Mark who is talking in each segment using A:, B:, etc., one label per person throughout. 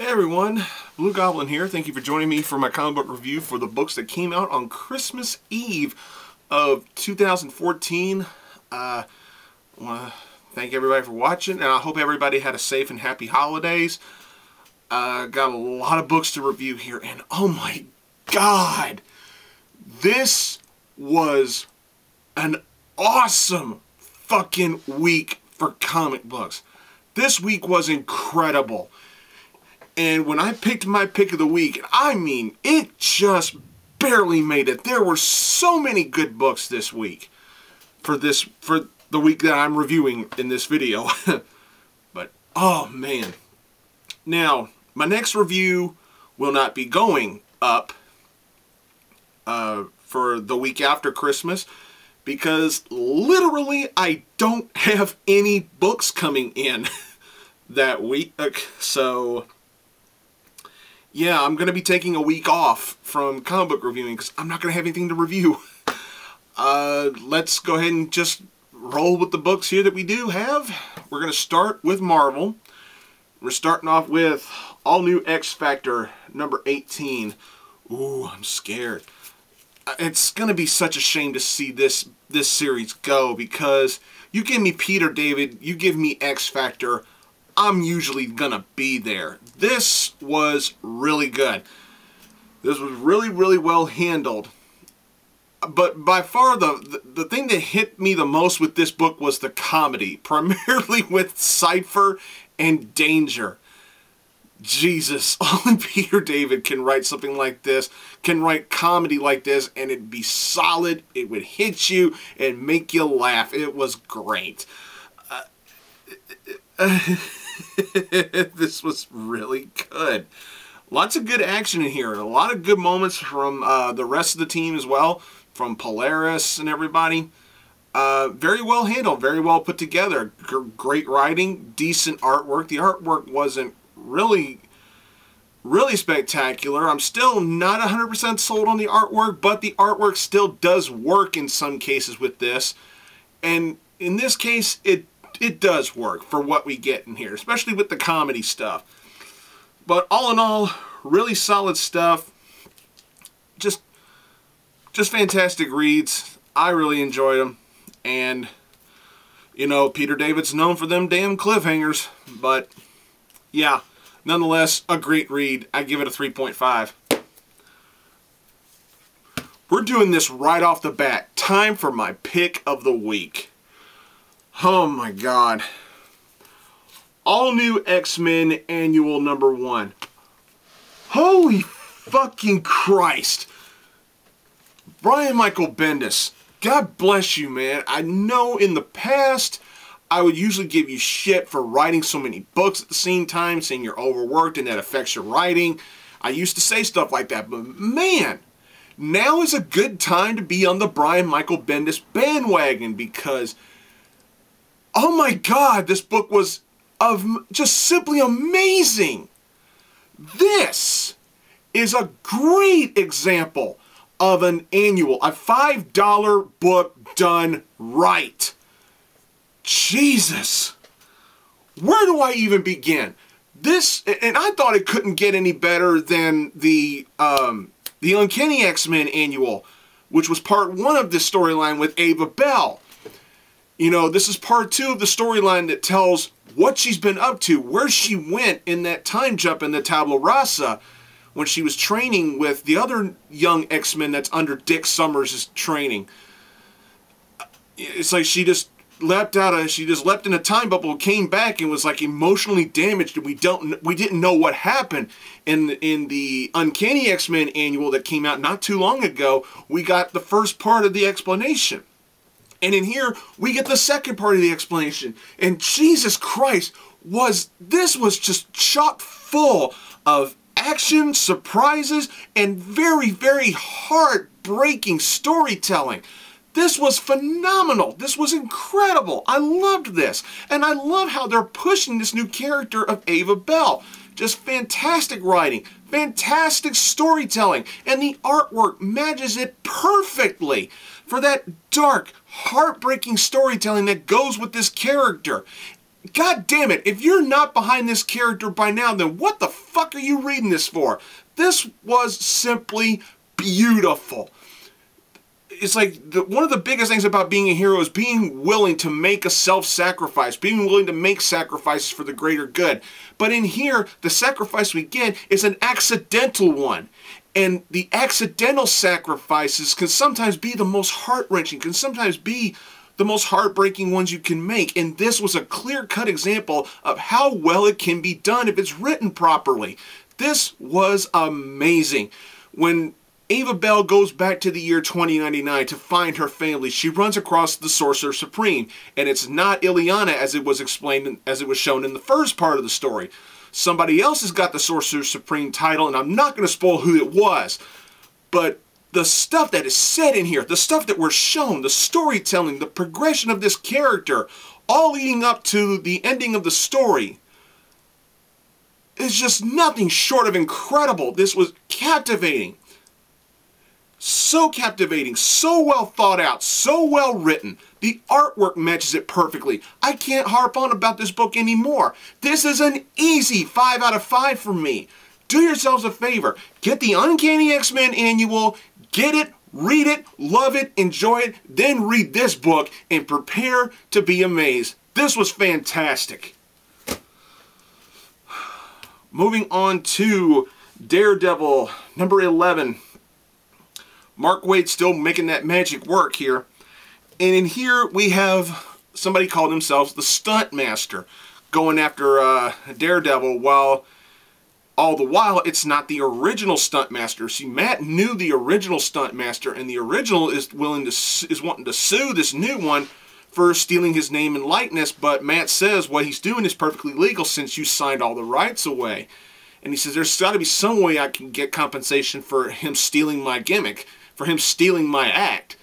A: Hey everyone, Blugoblin here. Thank you for joining me for my comic book review for the books that came out on Christmas Eve of 2014. I want to thank everybody for watching, and I hope everybody had a safe and happy holidays. Got a lot of books to review here, and oh my god, this was an awesome fucking week for comic books. This week was incredible. And when I picked my pick of the week, I mean, it just barely made it. There were so many good books this week for the week that I'm reviewing in this video. But, oh man. Now, my next review will not be going up for the week after Christmas because literally I don't have any books coming in that week. So yeah, I'm going to be taking a week off from comic book reviewing because I'm not going to have anything to review. Let's go ahead and just roll with the books here that we do have. We're going to start with Marvel. We're starting off with All New X Factor number 18. Ooh, I'm scared. It's going to be such a shame to see this series go because you give me Peter David, you give me X Factor, I'm usually gonna be there. This was really good. This was really well handled. But by far the thing that hit me the most with this book was the comedy, primarily with Cypher and Danger. Jesus, only Peter David can write something like this, can write comedy like this, and it'd be solid, it would hit you, and make you laugh. It was great. This was really good. Lots of good action in here, and a lot of good moments from the rest of the team as well, from Polaris and everybody. Very well handled, very well put together. Great writing, decent artwork. The artwork wasn't really spectacular. I'm still not 100% sold on the artwork, but the artwork still does work in some cases with this. And in this case, it does work for what we get in here, especially with the comedy stuff. But all in all, really solid stuff. Just fantastic reads. I really enjoyed them. And, you know, Peter David's known for them damn cliffhangers. But, yeah, nonetheless, a great read. I give it a 3.5. We're doing this right off the bat. Time for my pick of the week. Oh my god. All New X-Men Annual number 1. Holy fucking Christ. Brian Michael Bendis. God bless you, man. I know in the past I would usually give you shit for writing so many books at the same time, saying you're overworked and that affects your writing. I used to say stuff like that, but man, now is a good time to be on the Brian Michael Bendis bandwagon because oh my god, this book was just simply amazing. This is a great example of an annual, a $5 book done right. Jesus. Where do I even begin? This, and I thought it couldn't get any better than the Uncanny X-Men annual, which was part 1 of this storyline with Ava Bell. You know, this is part 2 of the storyline that tells what she's been up to, where she went in that time jump in the Tabula Rasa when she was training with the other young X-Men that's under Dick Summers' training. It's like she just leapt in a time bubble, came back and was like emotionally damaged, and we didn't know what happened. In the Uncanny X-Men annual that came out not too long ago, we got the first part of the explanation. And in here, we get the second part of the explanation. And Jesus Christ, this was just chock full of action, surprises, and very heartbreaking storytelling. This was phenomenal. This was incredible. I loved this. And I love how they're pushing this new character of Ava Bell. Just fantastic writing, fantastic storytelling, and the artwork matches it perfectly for that dark, heartbreaking storytelling that goes with this character. God damn it, if you're not behind this character by now, then what the fuck are you reading this for? This was simply beautiful. It's like one of the biggest things about being a hero is being willing to make a self-sacrifice, being willing to make sacrifices for the greater good. But in here, the sacrifice we get is an accidental one. And the accidental sacrifices can sometimes be the most heart-wrenching, can sometimes be the most heartbreaking ones you can make. And this was a clear-cut example of how well it can be done if it's written properly. This was amazing. When Ava Bell goes back to the year 2099 to find her family, she runs across the Sorcerer Supreme, and it's not Ileana as it was explained, as it was shown in the first part of the story. Somebody else has got the Sorcerer Supreme title, and I'm not going to spoil who it was, but the stuff that is said in here, the stuff that we're shown, the storytelling, the progression of this character, all leading up to the ending of the story, is just nothing short of incredible. This was captivating. So captivating, so well thought out, so well written. The artwork matches it perfectly. I can't harp on about this book anymore. This is an easy 5 out of 5 for me. Do yourselves a favor. Get the Uncanny X-Men annual, get it, read it, love it, enjoy it, then read this book and prepare to be amazed. This was fantastic. Moving on to Daredevil, number 11. Mark Waid still making that magic work here. And in here we have somebody called themselves the Stunt Master going after Daredevil, while all the while it's not the original Stunt Master. See, Matt knew the original Stunt Master, and the original is wanting to sue this new one for stealing his name and likeness, but Matt says what he's doing is perfectly legal since you signed all the rights away. And he says there's got to be some way I can get compensation for him stealing my gimmick, for him stealing my act.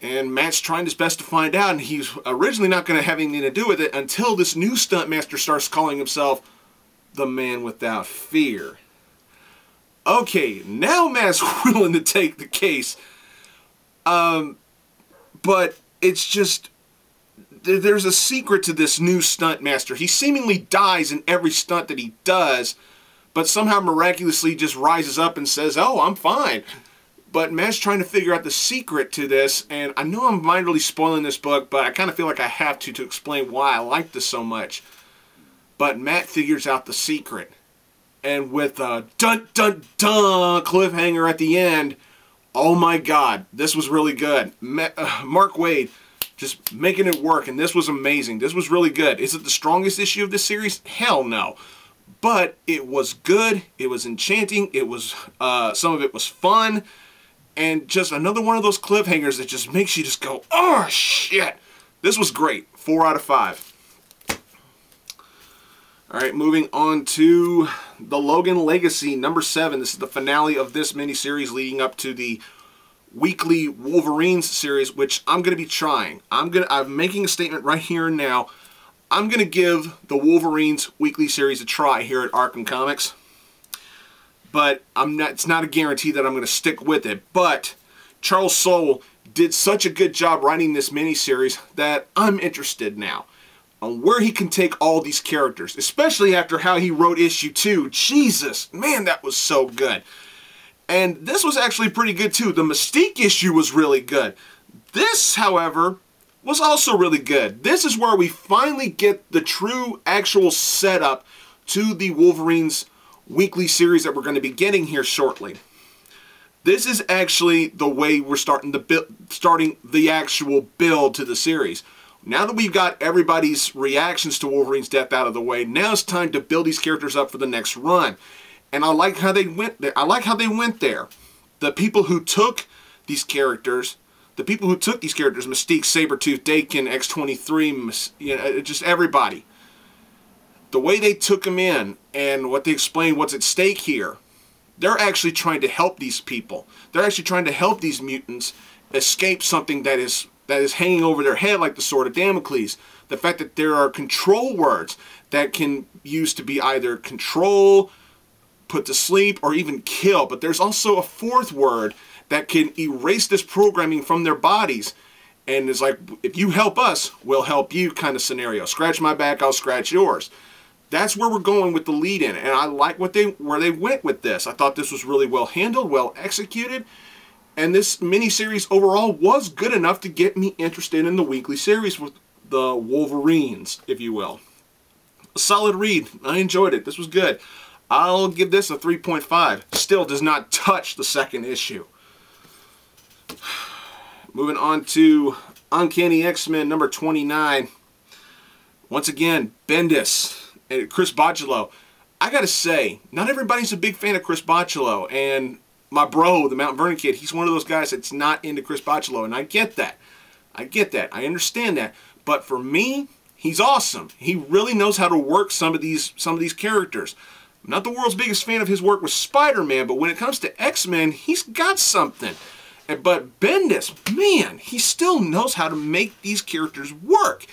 A: And Matt's trying his best to find out, and he's originally not going to have anything to do with it until this new Stunt Master starts calling himself the Man Without Fear. Okay, now Matt's willing to take the case. But it's just, there's a secret to this new Stunt Master. He seemingly dies in every stunt that he does, but somehow miraculously just rises up and says, oh, I'm fine. But Matt's trying to figure out the secret to this, and I know I'm minorly spoiling this book, but I kind of feel like I have to explain why I like this so much. But Matt figures out the secret, and with a dun-dun-dun cliffhanger at the end, oh my god, this was really good. Mark Waid just making it work, and this was amazing. This was really good. Is it the strongest issue of this series? Hell no. But it was good, it was enchanting, it was, some of it was fun, and just another one of those cliffhangers that just makes you just go, oh shit. This was great. 4 out of 5. Alright, moving on to the Logan Legacy, number 7. This is the finale of this miniseries leading up to the weekly Wolverines series, which I'm going to be trying. I'm making a statement right here and now. I'm going to give the Wolverines weekly series a try here at Arkham Comics. But it's not a guarantee that I'm going to stick with it. But Charles Soule did such a good job writing this miniseries that I'm interested now on where he can take all these characters, especially after how he wrote issue 2. Jesus, man, that was so good. And this was actually pretty good too. The Mystique issue was really good. This, however, was also really good. This is where we finally get the true actual setup to the Wolverines weekly series that we're going to be getting here shortly. This is actually the way we're starting the actual build to the series. Now that we've got everybody's reactions to Wolverine's death out of the way, now it's time to build these characters up for the next run. And I like how they went there. The people who took these characters, Mystique, Sabretooth, Dakin, X-23, you know, just everybody. The way they took them in and what they explained what's at stake here, they're actually trying to help these people. They're actually trying to help these mutants escape something that is hanging over their head like the Sword of Damocles. The fact that there are control words that can use to be either control, put to sleep, or even kill. But there's also a fourth word that can erase this programming from their bodies. And it's like, if you help us, we'll help you kind of scenario. Scratch my back, I'll scratch yours. That's where we're going with the lead-in, and I like where they went with this. I thought this was really well handled, well executed, and this miniseries overall was good enough to get me interested in the weekly series with the Wolverines, if you will. A solid read. I enjoyed it. This was good. I'll give this a 3.5. Still does not touch the second issue. Moving on to Uncanny X-Men number 29. Once again, Bendis and Chris Bachalo. I gotta say, not everybody's a big fan of Chris Bachalo, and my bro, TheMtVernonKid, he's one of those guys that's not into Chris Bachalo, and I get that. I get that. I understand that. But for me, he's awesome. He really knows how to work some of these characters. I'm not the world's biggest fan of his work with Spider-Man, but when it comes to X-Men, he's got something. But Bendis, man, he still knows how to make these characters work.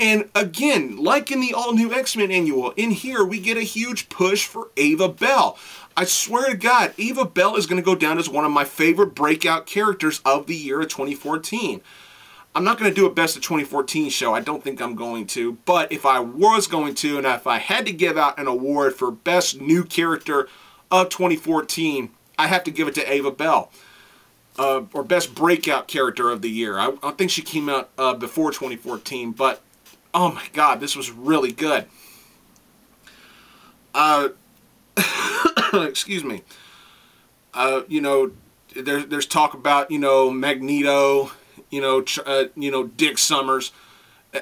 A: And again, like in the all-new X-Men annual, in here we get a huge push for Ava Bell. I swear to God, Ava Bell is going to go down as one of my favorite breakout characters of the year of 2014. I'm not going to do a Best of 2014 show. I don't think I'm going to. But if I was going to, and if I had to give out an award for Best New Character of 2014, I have to give it to Ava Bell. Or Best Breakout Character of the Year. I think she came out before 2014, but oh my God, this was really good. Excuse me. You know, there's talk about, you know, Magneto, you know, Dick Summers.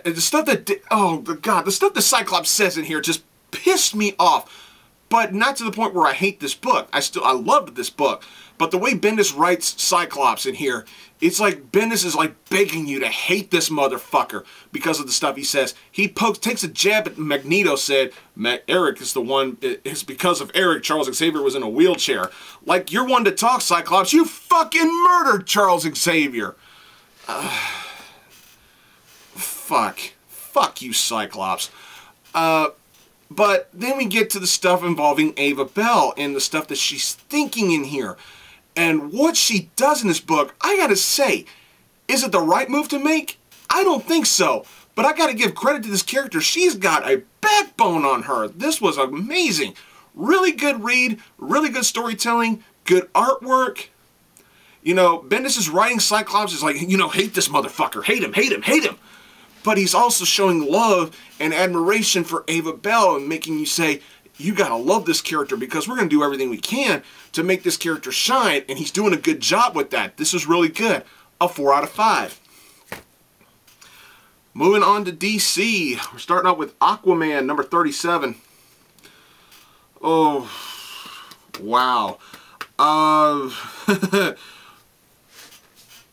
A: The stuff that, oh God, the stuff that Cyclops says in here just pissed me off. But not to the point where I hate this book. I loved this book. But the way Bendis writes Cyclops in here, it's like Bendis is like begging you to hate this motherfucker because of the stuff he says. He takes a jab at Magneto, said, Eric is the one, it's because of Eric Charles Xavier was in a wheelchair. Like, you're one to talk, Cyclops. You fucking murdered Charles Xavier. Fuck you, Cyclops. But then we get to the stuff involving Ava Bell and the stuff that she's thinking in here. And what she does in this book, I gotta say, is it the right move to make? I don't think so. But I gotta give credit to this character. She's got a backbone on her. This was amazing. Really good read, really good storytelling, good artwork. You know, Bendis is writing Cyclops is like, you know, hate this motherfucker. Hate him, hate him, hate him. But he's also showing love and admiration for Ava Bell and making you say, you gotta love this character because we're gonna do everything we can to make this character shine, and he's doing a good job with that. This is really good. A 4 out of 5. Moving on to DC. We're starting out with Aquaman, number 37. Oh, wow. Oh,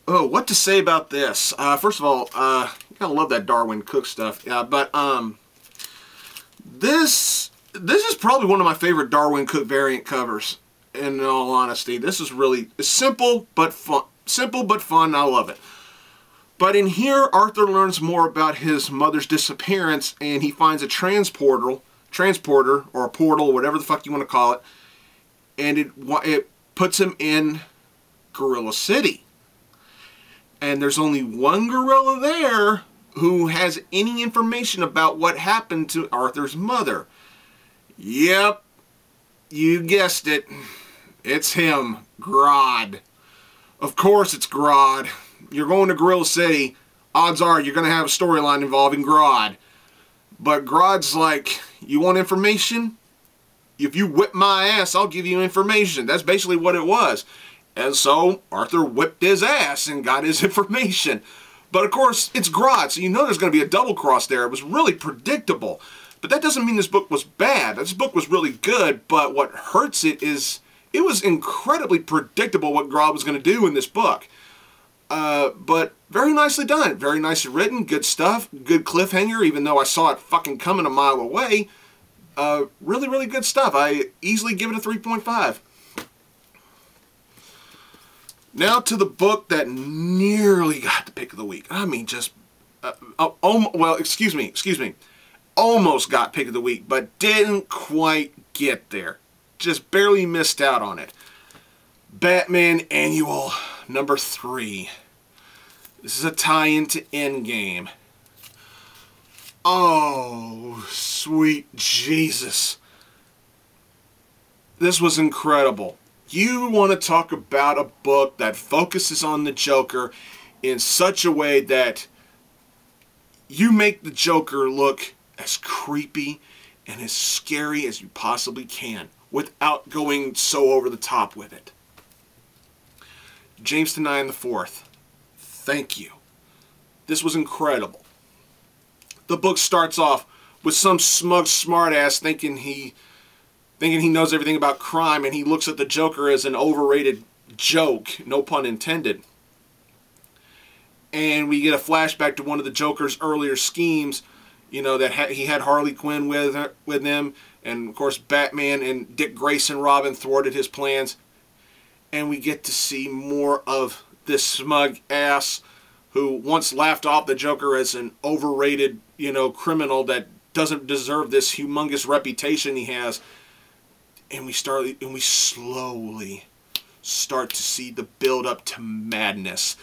A: what to say about this? First of all, gotta love that Darwin Cook stuff. But this is probably one of my favorite Darwin Cook variant covers. In all honesty, this is really simple but fun. Simple but fun. I love it. But in here, Arthur learns more about his mother's disappearance, and he finds a transporter or a portal, whatever the fuck you want to call it, and it puts him in Gorilla City. And there's only one gorilla there who has any information about what happened to Arthur's mother. Yep, you guessed it. It's him, Grodd. Of course it's Grodd. You're going to Gorilla City. Odds are you're going to have a storyline involving Grodd. But Grodd's like, you want information? If you whip my ass, I'll give you information. That's basically what it was. And so Arthur whipped his ass and got his information. But of course, it's Grodd, so you know there's going to be a double cross there. It was really predictable. But that doesn't mean this book was bad. This book was really good, but what hurts it is it was incredibly predictable what Grodd was going to do in this book. But very nicely done. Very nicely written. Good stuff. Good cliffhanger, even though I saw it fucking coming a mile away. Really, really good stuff. I easily give it a 3.5. Now to the book that nearly got the pick of the week. I mean, just, well, excuse me. Almost got pick of the week, but didn't quite get there. Just barely missed out on it. Batman Annual number 3. This is a tie-in to Endgame. Oh, sweet Jesus. This was incredible. You want to talk about a book that focuses on the Joker in such a way that you make the Joker look as creepy and as scary as you possibly can without going so over the top with it. James Tenine IV, thank you. This was incredible. The book starts off with some smug smartass thinking he knows everything about crime, and he looks at the Joker as an overrated joke, no pun intended. And we get a flashback to one of the Joker's earlier schemes, you know, that he had Harley Quinn with him, and of course Batman and Dick Grayson Robin thwarted his plans. And we get to see more of this smug ass who once laughed off the Joker as an overrated, you know, criminal that doesn't deserve this humongous reputation he has. And we slowly start to see the build up to madness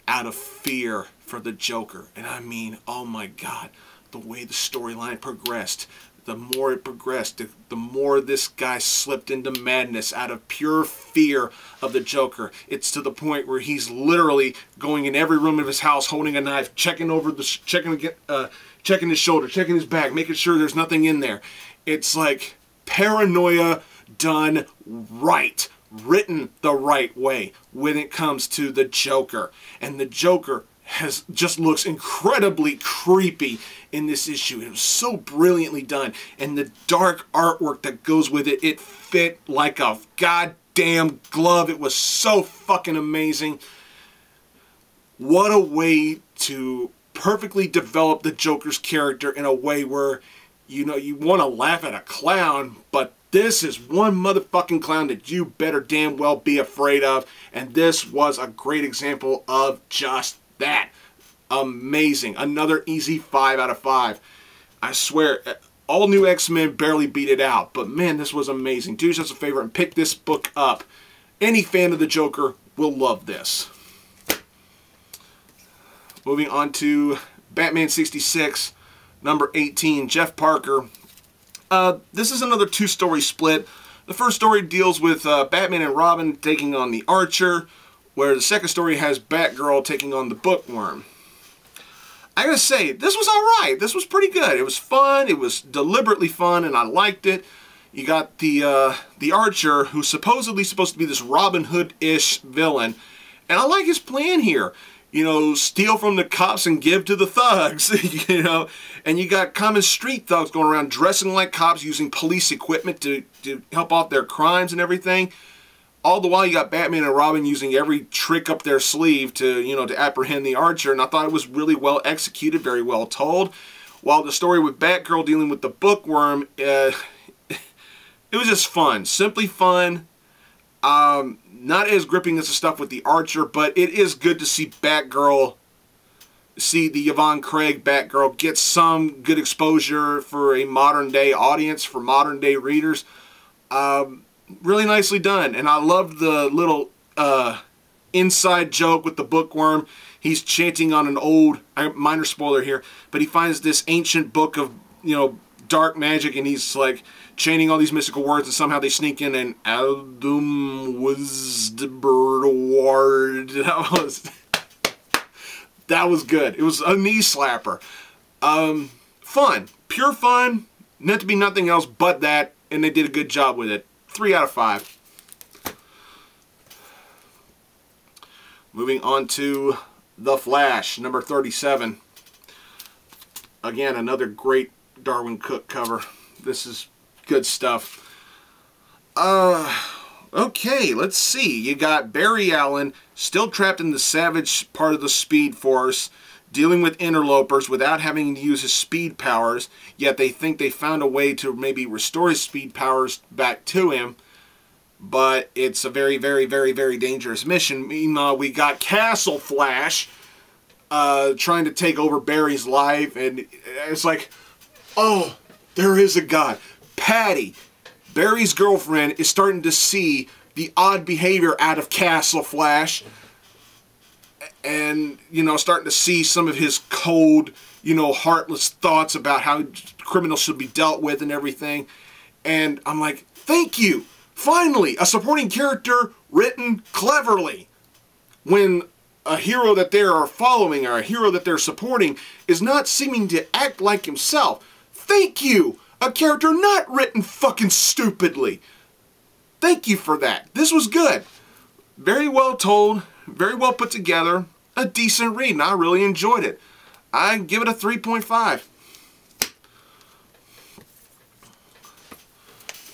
A: out of fear for the Joker. And I mean, oh my God, the way the storyline progressed, the more it progressed, the more this guy slipped into madness out of pure fear of the Joker. It's to the point where he's literally going in every room of his house, holding a knife, checking his shoulder, checking his back, making sure there's nothing in there. It's like paranoia done right, written the right way when it comes to the Joker. And the Joker just looks incredibly creepy in this issue. It was so brilliantly done, and the dark artwork that goes with it, it fit like a goddamn glove. It was so fucking amazing. What a way to perfectly develop the Joker's character in a way where, you know, you want to laugh at a clown, but this is one motherfucking clown that you better damn well be afraid of, and this was a great example of just that. Amazing. Another easy 5 out of 5. I swear, all new X-Men barely beat it out, but man, this was amazing. Do yourself a favor and pick this book up. Any fan of the Joker will love this. Moving on to Batman 66, number 18, Jeff Parker. This is another 2-story split. The first story deals with Batman and Robin taking on the Archer, where the second story has Batgirl taking on the Bookworm. I gotta say, this was alright. This was pretty good. It was fun. It was deliberately fun, and I liked it. You got the Archer, who's supposedly supposed to be this Robin Hood-ish villain, and I like his plan here. You know, steal from the cops and give to the thugs, you know. And you got common street thugs going around dressing like cops, using police equipment to help off their crimes and everything. All the while, you got Batman and Robin using every trick up their sleeve to, you know, to apprehend the Archer. And I thought it was really well executed, very well told. While the story with Batgirl dealing with the Bookworm, it was just fun. Simply fun. Not as gripping as the stuff with the Archer, but it is good to see Batgirl, see the Yvonne Craig Batgirl get some good exposure for a modern day audience, for modern day readers. Really nicely done. And I loved the little inside joke with the Bookworm. He's chanting on an old, minor spoiler here, but he finds this ancient book of, you know, dark magic, and he's like chanting all these mystical words, and somehow they sneak in, and Aldum was the bird ward. That was good. It was a knee slapper. Fun. Pure fun. Meant to be nothing else but that, and they did a good job with it. 3 out of 5. Moving on to The Flash, number 37. Again, another great Darwin Cook cover. This is good stuff. Okay, let's see. You got Barry Allen still trapped in the savage part of the Speed Force, dealing with interlopers without having to use his speed powers, yet they think they found a way to maybe restore his speed powers back to him. But it's a very, very, very, very dangerous mission. Meanwhile, we got Castle Flash trying to take over Barry's life, and it's like, oh, there is a God. Patty, Barry's girlfriend, is starting to see the odd behavior out of Castle Flash. and, you know, starting to see some of his cold, you know, heartless thoughts about how criminals should be dealt with and everything. And I'm like, thank you! Finally, a supporting character written cleverly. When a hero that they are following or a hero that they're supporting is not seeming to act like himself. Thank you! A character not written fucking stupidly. Thank you for that. This was good. Very well told, very well put together, a decent read, and I really enjoyed it. I give it a 3.5.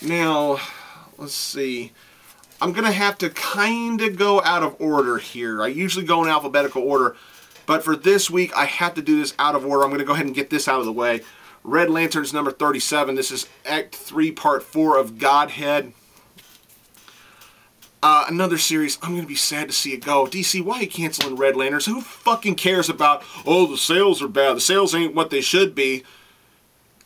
A: Now, let's see. I'm going to have to kind of go out of order here. I usually go in alphabetical order, but for this week, I have to do this out of order. I'm going to go ahead and get this out of the way. Red Lantern's number 37. This is Act 3, Part 4 of Godhead. Another series, I'm going to be sad to see it go. DC, why are you canceling Red Lanterns? Who fucking cares about, oh, the sales are bad. The sales ain't what they should be.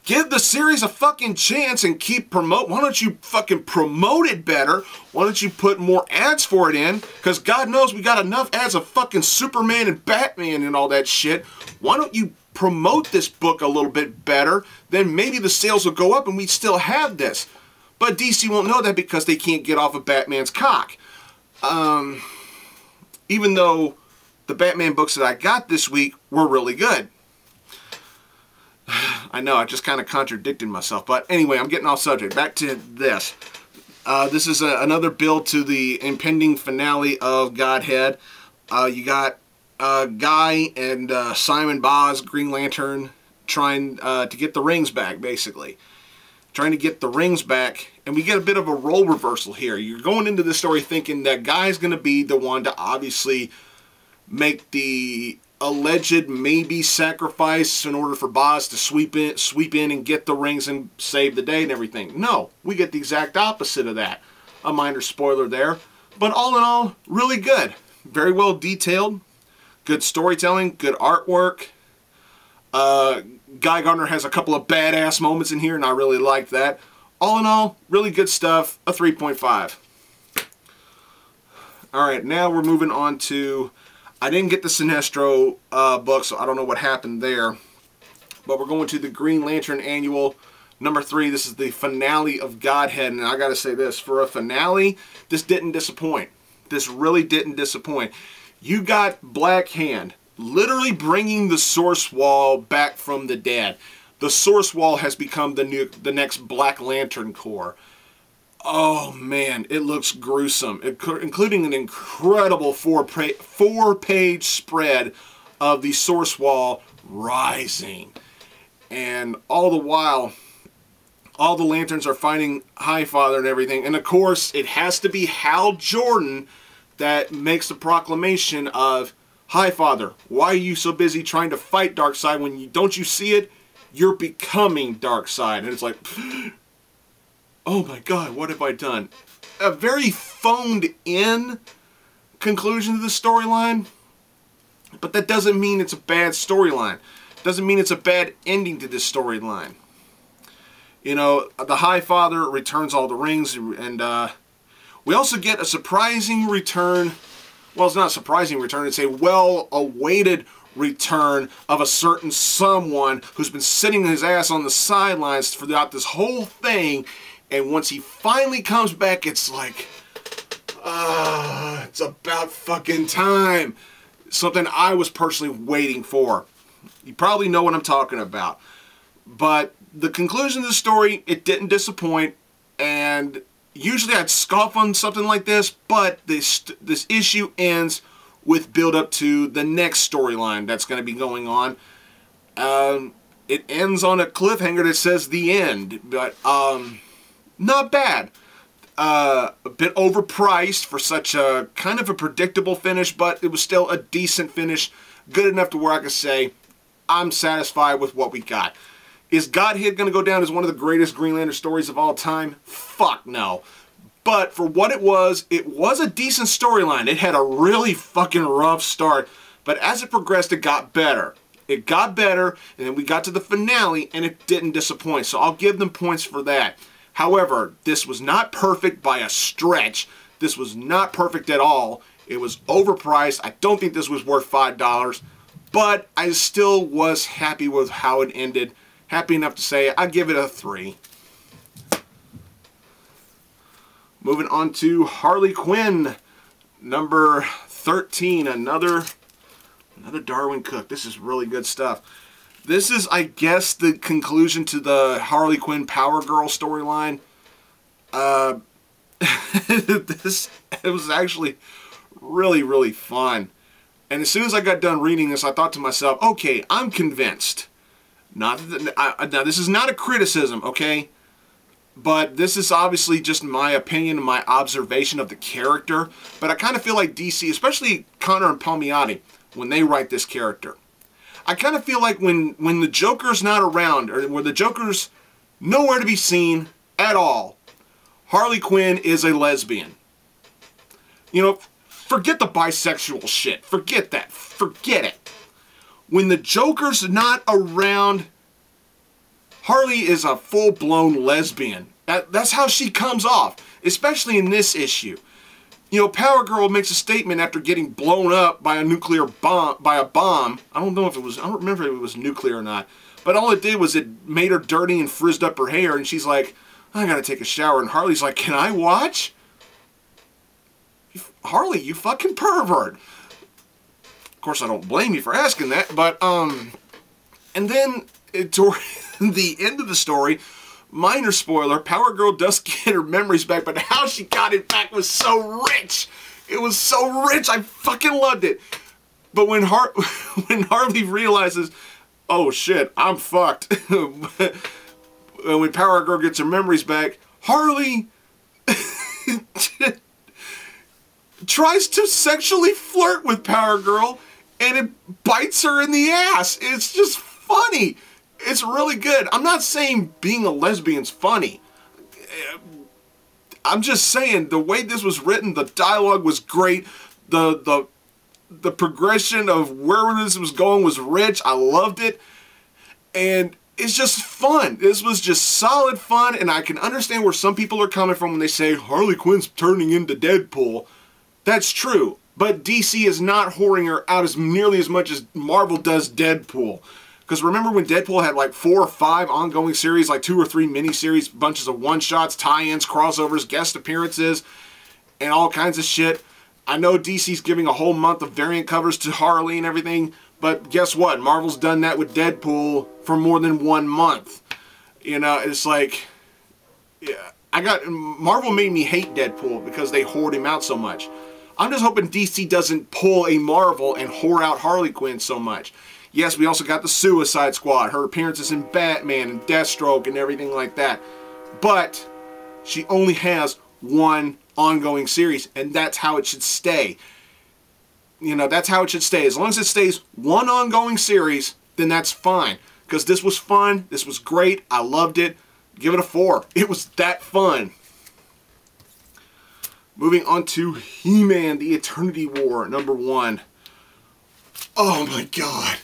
A: Give the series a fucking chance and keep promote. Why don't you fucking promote it better? Why don't you put more ads for it in? Because God knows we got enough ads of fucking Superman and Batman and all that shit. Why don't you promote this book a little bit better? Then maybe the sales will go up and we still have this. But DC won't know that because they can't get off of Batman's cock. Even though the Batman books that I got this week were really good. I know, I just kind of contradicted myself. But anyway, I'm getting off subject. Back to this. This is another build to the impending finale of Godhead. You got Guy and Simon Baz, Green Lantern, trying to get the rings back, basically. Trying to get the rings back. And we get a bit of a role reversal here. You're going into this story thinking that Guy's going to be the one to obviously make the alleged maybe sacrifice in order for Baz to sweep in and get the rings and save the day and everything. No, we get the exact opposite of that. A minor spoiler there. But all in all, really good. Very well detailed. Good storytelling. Good artwork. Guy Gardner has a couple of badass moments in here, and I really like that. All in all, really good stuff. A 3.5. Alright, now we're moving on to... I didn't get the Sinestro book, so I don't know what happened there. But we're going to the Green Lantern Annual number 3. This is the finale of Godhead, and I gotta say this. For a finale, this didn't disappoint. This really didn't disappoint. You got Black Hand literally bringing the Source Wall back from the dead. The Source Wall has become the next Black Lantern Corps. Oh man, it looks gruesome, including an incredible four-page spread of the Source Wall rising. And all the while, all the Lanterns are fighting Highfather and everything. And of course, it has to be Hal Jordan that makes the proclamation of, Highfather, why are you so busy trying to fight Darkseid when you don't you see it? You're becoming Darkseid. And it's like, oh my god, what have I done? A very phoned-in conclusion to the storyline, but that doesn't mean it's a bad storyline. Doesn't mean it's a bad ending to this storyline. You know, the Highfather returns all the rings, and we also get a surprising return. Well, it's not a surprising return, it's a well-awaited return of a certain someone who's been sitting his ass on the sidelines throughout this whole thing. And once he finally comes back, it's like, it's about fucking time. Something I was personally waiting for. You probably know what I'm talking about. But the conclusion of the story, it didn't disappoint. And usually I'd scoff on something like this, but this issue ends with build up to the next storyline that's going to be going on. It ends on a cliffhanger that says the end. But, not bad. A bit overpriced for such a kind of a predictable finish, but it was still a decent finish. Good enough to where I could say, I'm satisfied with what we got. Is Godhead going to go down as one of the greatest Green Lantern stories of all time? Fuck no. But for what it was a decent storyline. It had a really fucking rough start, but as it progressed, it got better. It got better, and then we got to the finale, and it didn't disappoint. So I'll give them points for that. However, this was not perfect by a stretch. This was not perfect at all. It was overpriced. I don't think this was worth $5, but I still was happy with how it ended. Happy enough to say I give it a 3. Moving on to Harley Quinn, number 13. Another Darwin Cook. This is really good stuff. This is, I guess, the conclusion to the Harley Quinn Power Girl storyline. It was actually really, really fun. And as soon as I got done reading this, I thought to myself, okay, I'm convinced. Now, this is not a criticism, okay? But this is obviously just my opinion and my observation of the character. But I kind of feel like DC, especially Connor and Palmiotti, when they write this character, I kind of feel like when the Joker's not around, or when the Joker's nowhere to be seen at all, Harley Quinn is a lesbian. You know, forget the bisexual shit. Forget that. Forget it. When the Joker's not around, Harley is a full-blown lesbian. That's how she comes off, especially in this issue. You know, Power Girl makes a statement after getting blown up by a nuclear bomb, I don't remember if it was nuclear or not. But all it did was it made her dirty and frizzed up her hair, and she's like, I gotta take a shower. And Harley's like, can I watch? Harley, you fucking pervert. Of course, I don't blame you for asking that, but, and then, toward the end of the story, minor spoiler, Power Girl does get her memories back, but how she got it back was so rich. It was so rich. I fucking loved it. But when Harley realizes, oh shit, I'm fucked. When Power Girl gets her memories back, Harley tries to sexually flirt with Power Girl, and it bites her in the ass. It's just funny. It's really good. I'm not saying being a lesbian's funny. I'm just saying the way this was written, the dialogue was great. The progression of where this was going was rich. I loved it. And it's just fun. This was just solid fun, and I can understand where some people are coming from when they say Harley Quinn's turning into Deadpool. That's true. But DC is not whoring her out as nearly as much as Marvel does Deadpool. Because remember when Deadpool had like 4 or 5 ongoing series, like 2 or 3 miniseries, bunches of one-shots, tie-ins, crossovers, guest appearances, and all kinds of shit. I know DC's giving a whole month of variant covers to Harley and everything, but guess what? Marvel's done that with Deadpool for more than 1 month. You know, it's like, yeah, Marvel made me hate Deadpool because they hoard him out so much. I'm just hoping DC doesn't pull a Marvel and whore out Harley Quinn so much. Yes, we also got the Suicide Squad, her appearances in Batman and Deathstroke and everything like that. But she only has 1 ongoing series, and that's how it should stay. You know, that's how it should stay. As long as it stays 1 ongoing series, then that's fine. Because this was fun, this was great, I loved it. Give it a 4. It was that fun. Moving on to He-Man, The Eternity War, number 1. Oh my god.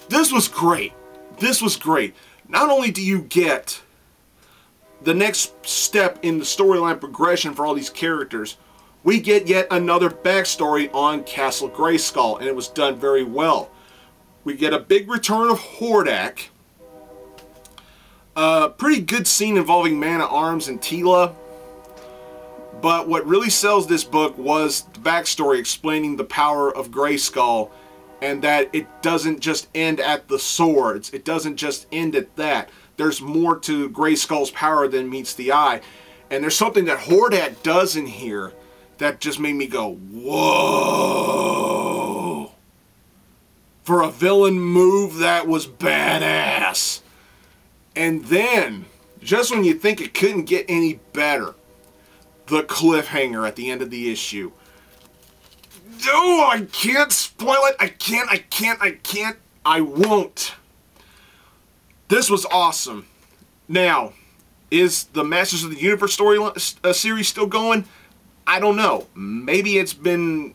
A: This was great. This was great. Not only do you get the next step in the storyline progression for all these characters, we get yet another backstory on Castle Grayskull, and it was done very well. We get a big return of Hordak. A pretty good scene involving Man-at-Arms and Teela. But what really sells this book was the backstory explaining the power of Grayskull, and that it doesn't just end at the swords. It doesn't just end at that. There's more to Grayskull's power than meets the eye. And there's something that Hordak does in here that just made me go, whoa. For a villain move, that was badass. And then, just when you think it couldn't get any better, the cliffhanger at the end of the issue. Oh, I can't spoil it. I can't. I won't. This was awesome. Now, is the Masters of the Universe story series still going? I don't know. Maybe it's been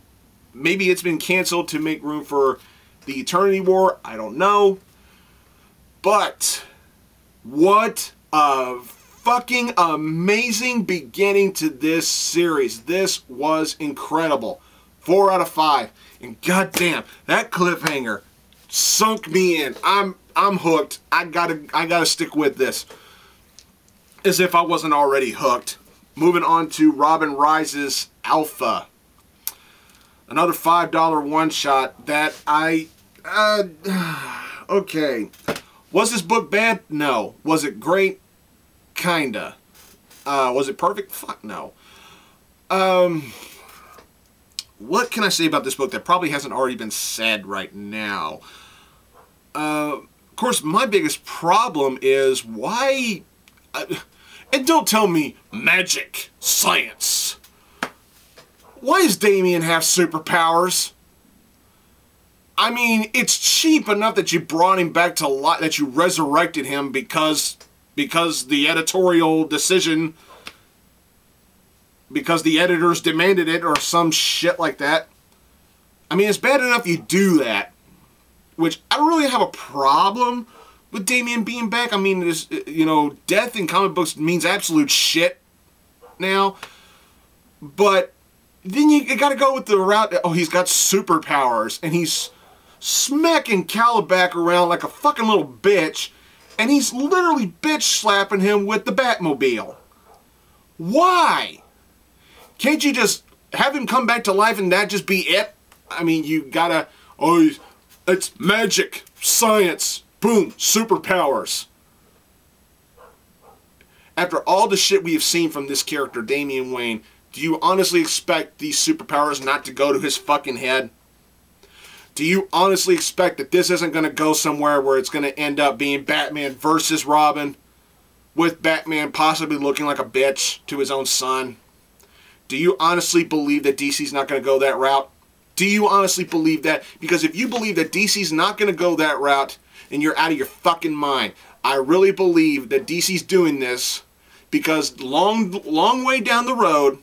A: canceled to make room for the Eternity War. I don't know. But what a fucking amazing beginning to this series. This was incredible. 4 out of 5. And goddamn, that cliffhanger sunk me in. I'm hooked. I gotta stick with this. As if I wasn't already hooked. Moving on to Robin Rises Alpha. Another $5 one-shot that okay. Was this book bad? No. Was it great? Kinda. Was it perfect? Fuck no. What can I say about this book that probably hasn't already been said right now? Of course, my biggest problem is why... and don't tell me magic, science. Why does Damian have superpowers? I mean, it's cheap enough that you brought him back to life, that you resurrected him because the editorial decision, because the editors demanded it or some shit like that. I mean, it's bad enough you do that, which I don't really have a problem with Damian being back. I mean, you know, death in comic books means absolute shit now, but then you gotta go with the route, oh, he's got superpowers, and he's smacking Calabac around like a fucking little bitch, and he's literally bitch slapping him with the Batmobile. Why? Can't you just have him come back to life and that just be it? I mean, you gotta, oh, it's magic, science, boom, superpowers. After all the shit we have seen from this character, Damian Wayne, do you honestly expect these superpowers not to go to his fucking head? Do you honestly expect that this isn't going to go somewhere where it's going to end up being Batman versus Robin, with Batman possibly looking like a bitch to his own son? Do you honestly believe that DC's not going to go that route? Do you honestly believe that? Because if you believe that DC's not going to go that route, then you're out of your fucking mind. I really believe that DC's doing this because long way down the road,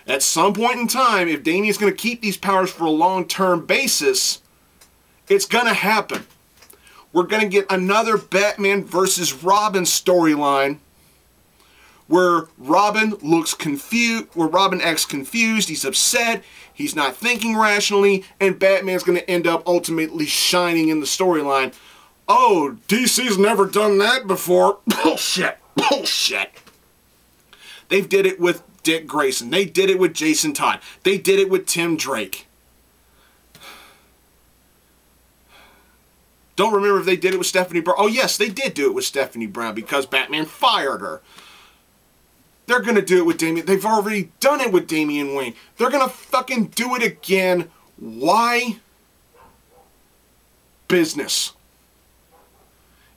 A: at some point in time, if Damian's going to keep these powers for a long-term basis, it's going to happen. We're going to get another Batman versus Robin storyline where Robin looks confused, where Robin acts confused, he's upset, he's not thinking rationally, and Batman's going to end up ultimately shining in the storyline. Oh, DC's never done that before. Bullshit. Bullshit. They did it with Dick Grayson. They did it with Jason Todd. They did it with Tim Drake. Don't remember if they did it with Stephanie Brown. Oh, yes, they did do it with Stephanie Brown because Batman fired her. They're going to do it with Damian. They've already done it with Damian Wayne. They're going to fucking do it again. Why? Business.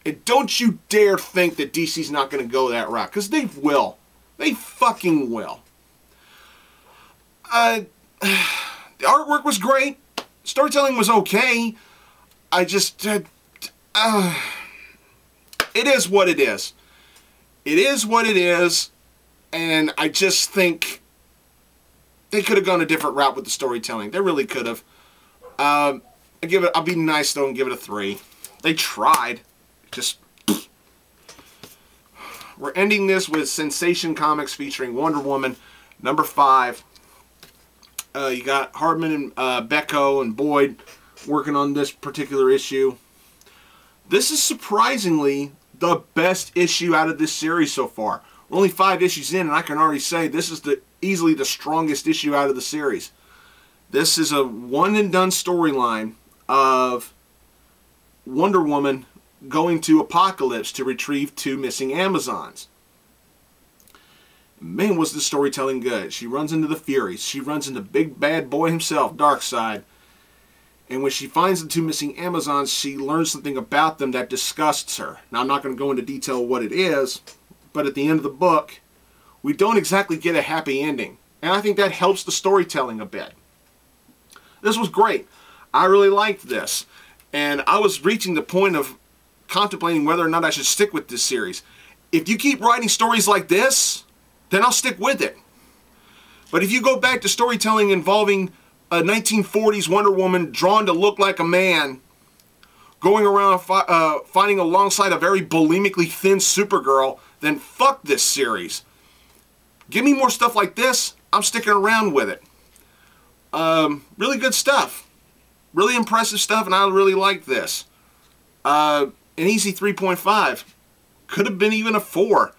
A: And don't you dare think that DC's not going to go that route, because they will. They fucking will. The artwork was great. Storytelling was okay. I just... it is what it is. It is what it is. And I just think they could have gone a different route with the storytelling. They really could have. I'll be nice though and give it a 3. They tried. Just... We're ending this with Sensation Comics featuring Wonder Woman, number 5. You got Hardman and Becco and Boyd working on this particular issue. This is surprisingly the best issue out of this series so far. We're only 5 issues in, and I can already say this is easily the strongest issue out of the series. This is a one-and-done storyline of Wonder Woman going to Apocalypse to retrieve 2 missing Amazons. Man, was the storytelling good. She runs into the Furies. She runs into big bad boy himself, Darkseid. And when she finds the 2 missing Amazons, she learns something about them that disgusts her. Now, I'm not going to go into detail what it is, but at the end of the book, we don't exactly get a happy ending. And I think that helps the storytelling a bit. This was great. I really liked this. And I was reaching the point of contemplating whether or not I should stick with this series. If you keep writing stories like this, then I'll stick with it. But if you go back to storytelling involving a 1940s Wonder Woman drawn to look like a man, going around fighting alongside a very bulimically thin Supergirl, then fuck this series. Give me more stuff like this. I'm sticking around with it. Really good stuff. Really impressive stuff, and I really like this. An easy 3.5. Could have been even a 4.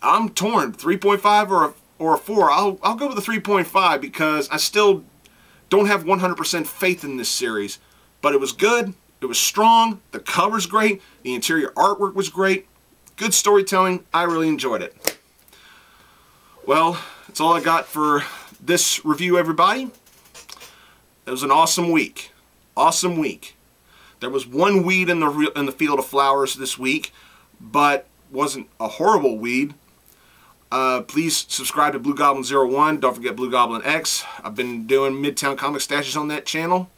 A: I'm torn. 3.5 or a 4. I'll go with a 3.5 because I still don't have 100% faith in this series. But it was good. It was strong. The cover's great. The interior artwork was great. Good storytelling. I really enjoyed it. Well, that's all I got for this review, everybody. It was an awesome week. Awesome week. There was one weed in the field of flowers this week, but wasn't a horrible weed. Please subscribe to Blugoblin01. Don't forget Blugoblin X. I've been doing Midtown Comic Stashes on that channel.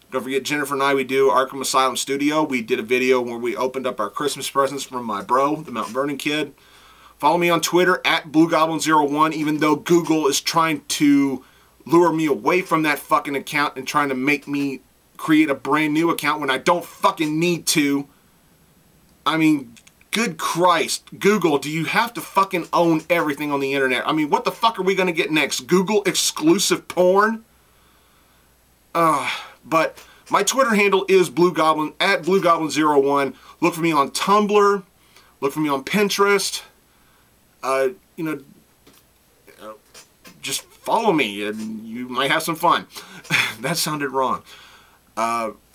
A: Don't forget Jennifer and I, we do Arkham Asylum Studio. We did a video where we opened up our Christmas presents from my bro, TheMtVernonKid. Follow me on Twitter at Blugoblin01, even though Google is trying to lure me away from that fucking account and trying to make me create a brand new account when I don't fucking need to. I mean, good Christ. Google, do you have to fucking own everything on the internet? I mean, what the fuck are we going to get next? Google exclusive porn? But my Twitter handle is Blugoblin, at Blugoblin01. Look for me on Tumblr. Look for me on Pinterest. You know, just follow me and you might have some fun. That sounded wrong.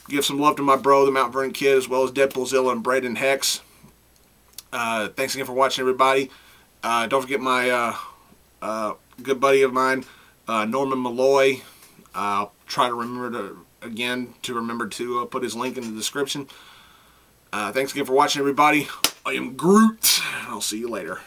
A: Give some love to my bro, TheMtVernonKid, as well as Deadpoolzilla and Brandon Hex. Thanks again for watching, everybody. Don't forget my good buddy of mine, Norman Maloye. I'll try to remember to put his link in the description. Thanks again for watching, everybody. I am Groot. I'll see you later.